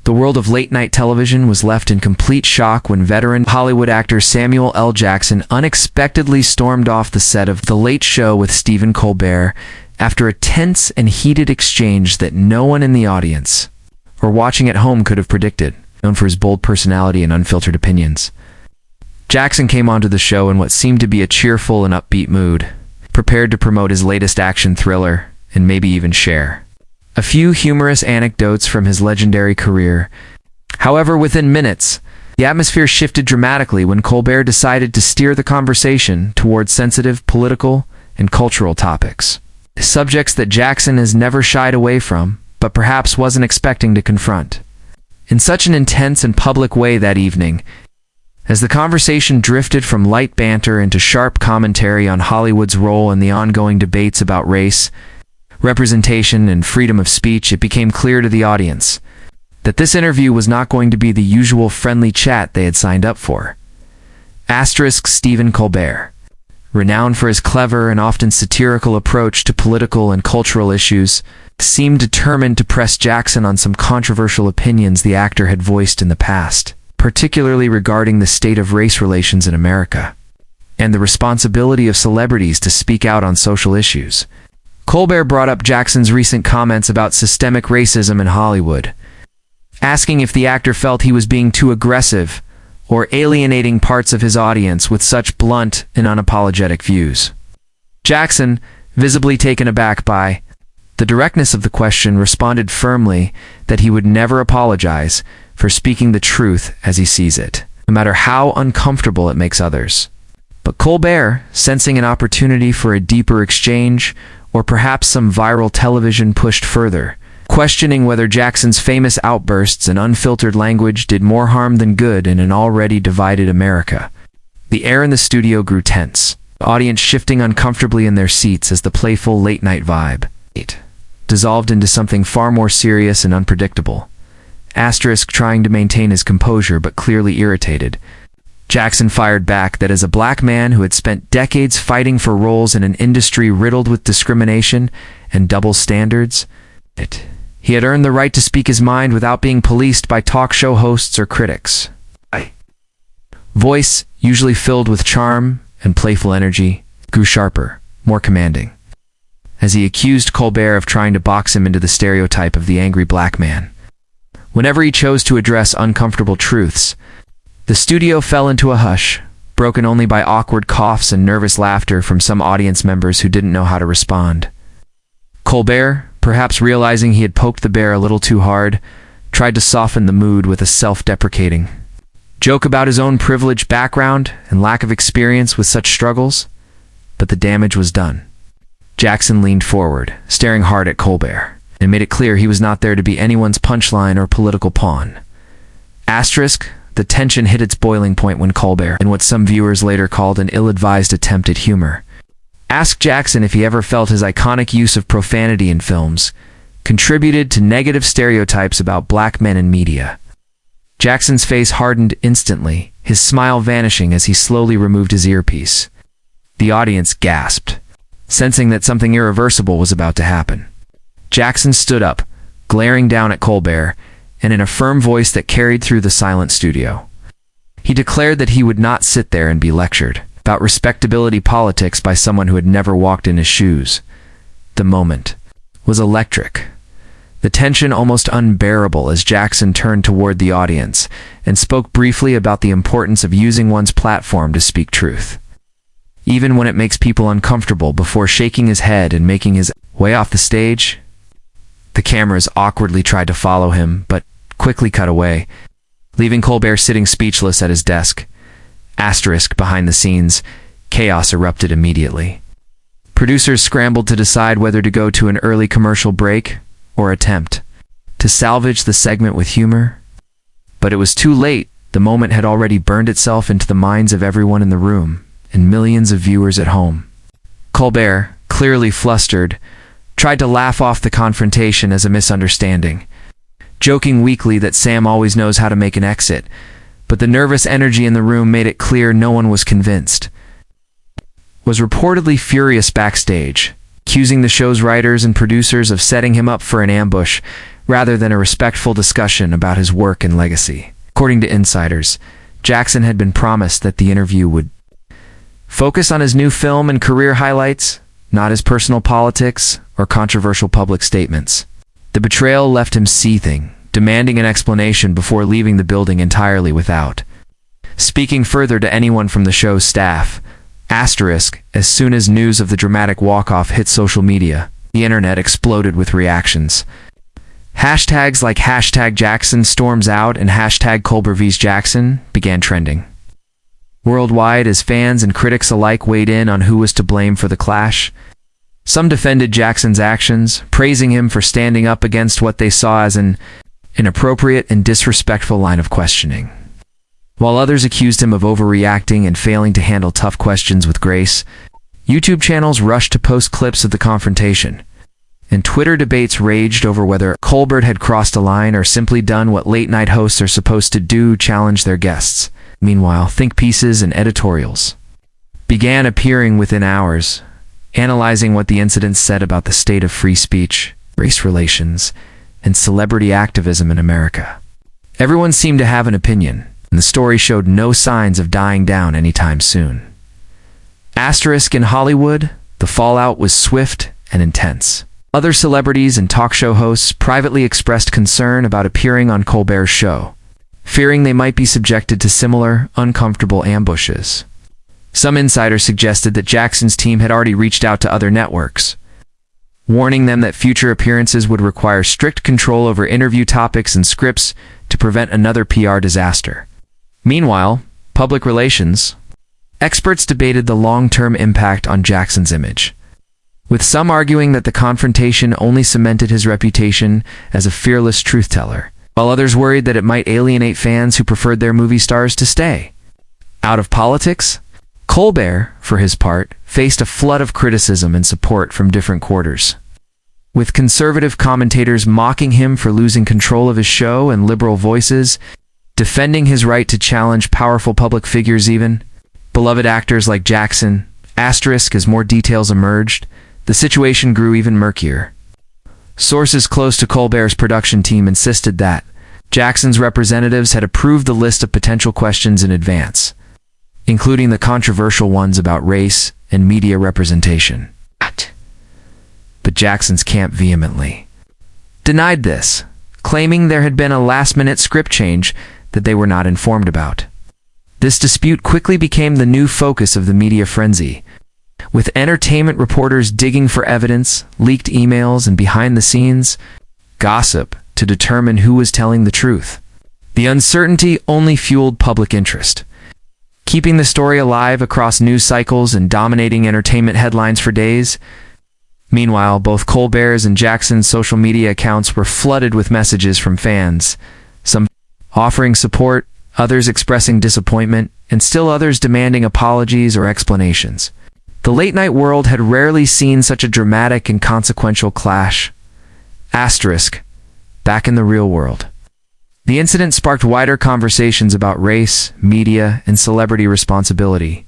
The world of late-night television was left in complete shock when veteran Hollywood actor Samuel L. Jackson unexpectedly stormed off the set of The Late Show with Stephen Colbert after a tense and heated exchange that no one in the audience or watching at home could have predicted. Known for his bold personality and unfiltered opinions, Jackson came onto the show in what seemed to be a cheerful and upbeat mood, prepared to promote his latest action thriller and maybe even share a few humorous anecdotes from his legendary career. However, within minutes, the atmosphere shifted dramatically when Colbert decided to steer the conversation towards sensitive political and cultural topics, subjects that Jackson has never shied away from, but perhaps wasn't expecting to confront in such an intense and public way that evening. As the conversation drifted from light banter into sharp commentary on Hollywood's role in the ongoing debates about race, representation, and freedom of speech, it became clear to the audience that this interview was not going to be the usual friendly chat they had signed up for. Stephen Colbert, renowned for his clever and often satirical approach to political and cultural issues, seemed determined to press Jackson on some controversial opinions the actor had voiced in the past, particularly regarding the state of race relations in America and the responsibility of celebrities to speak out on social issues. Colbert brought up Jackson's recent comments about systemic racism in Hollywood, asking if the actor felt he was being too aggressive or alienating parts of his audience with such blunt and unapologetic views. Jackson, visibly taken aback by the directness of the question, responded firmly that he would never apologize for speaking the truth as he sees it, no matter how uncomfortable it makes others. But Colbert, sensing an opportunity for a deeper exchange, or perhaps some viral television pushed further, questioning whether Jackson's famous outbursts and unfiltered language did more harm than good in an already divided America. The air in the studio grew tense, the audience shifting uncomfortably in their seats as the playful late-night vibe dissolved into something far more serious and unpredictable. Trying to maintain his composure but clearly irritated, Jackson fired back that as a black man who had spent decades fighting for roles in an industry riddled with discrimination and double standards, he had earned the right to speak his mind without being policed by talk show hosts or critics. Voice, usually filled with charm and playful energy, grew sharper, more commanding, as he accused Colbert of trying to box him into the stereotype of the angry black man. Whenever he chose to address uncomfortable truths, the studio fell into a hush, broken only by awkward coughs and nervous laughter from some audience members who didn't know how to respond. Colbert, perhaps realizing he had poked the bear a little too hard, tried to soften the mood with a self-deprecating joke about his own privileged background and lack of experience with such struggles, but the damage was done. Jackson leaned forward, staring hard at Colbert, and made it clear he was not there to be anyone's punchline or political pawn. The tension hit its boiling point when Colbert, in what some viewers later called an ill-advised attempt at humor, asked Jackson if he ever felt his iconic use of profanity in films contributed to negative stereotypes about black men in media. Jackson's face hardened instantly, his smile vanishing as he slowly removed his earpiece. The audience gasped, sensing that something irreversible was about to happen. Jackson stood up, glaring down at Colbert, and in a firm voice that carried through the silent studio, he declared that he would not sit there and be lectured about respectability politics by someone who had never walked in his shoes. The moment was electric, the tension almost unbearable as Jackson turned toward the audience and spoke briefly about the importance of using one's platform to speak truth, even when it makes people uncomfortable, before shaking his head and making his way off the stage. The cameras awkwardly tried to follow him, but quickly cut away, leaving Colbert sitting speechless at his desk. Behind the scenes, chaos erupted immediately. Producers scrambled to decide whether to go to an early commercial break or attempt to salvage the segment with humor. But it was too late. The moment had already burned itself into the minds of everyone in the room and millions of viewers at home. Colbert, clearly flustered, tried to laugh off the confrontation as a misunderstanding, joking weakly that Sam always knows how to make an exit, but the nervous energy in the room made it clear no one was convinced. Was reportedly furious backstage, accusing the show's writers and producers of setting him up for an ambush rather than a respectful discussion about his work and legacy. According to insiders, Jackson had been promised that the interview would focus on his new film and career highlights, not his personal politics or controversial public statements. The betrayal left him seething, demanding an explanation before leaving the building entirely without speaking further to anyone from the show's staff. Asterisk, as soon as news of the dramatic walk-off hit social media, the internet exploded with reactions. Hashtags like hashtag Jackson storms out and hashtag Colbert vs. Jackson began trending worldwide as fans and critics alike weighed in on who was to blame for the clash. Some defended Jackson's actions, praising him for standing up against what they saw as an inappropriate and disrespectful line of questioning, while others accused him of overreacting and failing to handle tough questions with grace. YouTube channels rushed to post clips of the confrontation, and Twitter debates raged over whether Colbert had crossed a line or simply done what late-night hosts are supposed to do: challenge their guests. Meanwhile, think pieces and editorials began appearing within hours, analyzing what the incident said about the state of free speech, race relations, and celebrity activism in America. Everyone seemed to have an opinion, and the story showed no signs of dying down anytime soon. Asterisk, in Hollywood, the fallout was swift and intense. Other celebrities and talk show hosts privately expressed concern about appearing on Colbert's show, fearing they might be subjected to similar, uncomfortable ambushes. Some insiders suggested that Jackson's team had already reached out to other networks, warning them that future appearances would require strict control over interview topics and scripts to prevent another PR disaster. Meanwhile, public relations experts debated the long-term impact on Jackson's image, with some arguing that the confrontation only cemented his reputation as a fearless truth-teller, while others worried that it might alienate fans who preferred their movie stars to stay out of politics. Colbert, for his part, faced a flood of criticism and support from different quarters, with conservative commentators mocking him for losing control of his show and liberal voices defending his right to challenge powerful public figures, even beloved actors like Jackson. Asterisk, as more details emerged, the situation grew even murkier. Sources close to Colbert's production team insisted that Jackson's representatives had approved the list of potential questions in advance, including the controversial ones about race and media representation. But Jackson's camp vehemently denied this, claiming there had been a last-minute script change that they were not informed about. This dispute quickly became the new focus of the media frenzy, with entertainment reporters digging for evidence, leaked emails, and behind-the-scenes gossip to determine who was telling the truth. The uncertainty only fueled public interest, keeping the story alive across news cycles and dominating entertainment headlines for days. Meanwhile, both Colbert's and Jackson's social media accounts were flooded with messages from fans, some offering support, others expressing disappointment, and still others demanding apologies or explanations. The late-night world had rarely seen such a dramatic and consequential clash. Asterisk, back in the real world. The incident sparked wider conversations about race, media, and celebrity responsibility.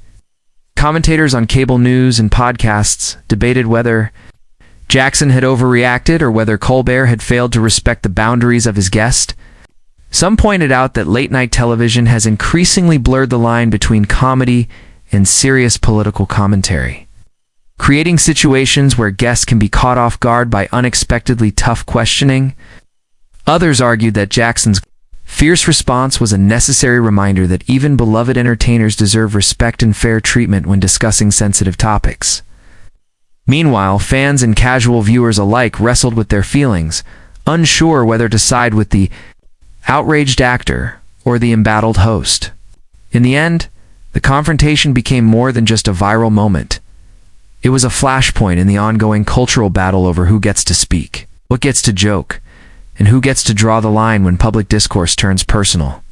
Commentators on cable news and podcasts debated whether Jackson had overreacted or whether Colbert had failed to respect the boundaries of his guest. Some pointed out that late-night television has increasingly blurred the line between comedy and serious political commentary, creating situations where guests can be caught off guard by unexpectedly tough questioning. Others argued that Jackson's fierce response was a necessary reminder that even beloved entertainers deserve respect and fair treatment when discussing sensitive topics. Meanwhile, fans and casual viewers alike wrestled with their feelings, unsure whether to side with the outraged actor or the embattled host. In the end, the confrontation became more than just a viral moment. It was a flashpoint in the ongoing cultural battle over who gets to speak, what gets to joke, and who gets to draw the line when public discourse turns personal.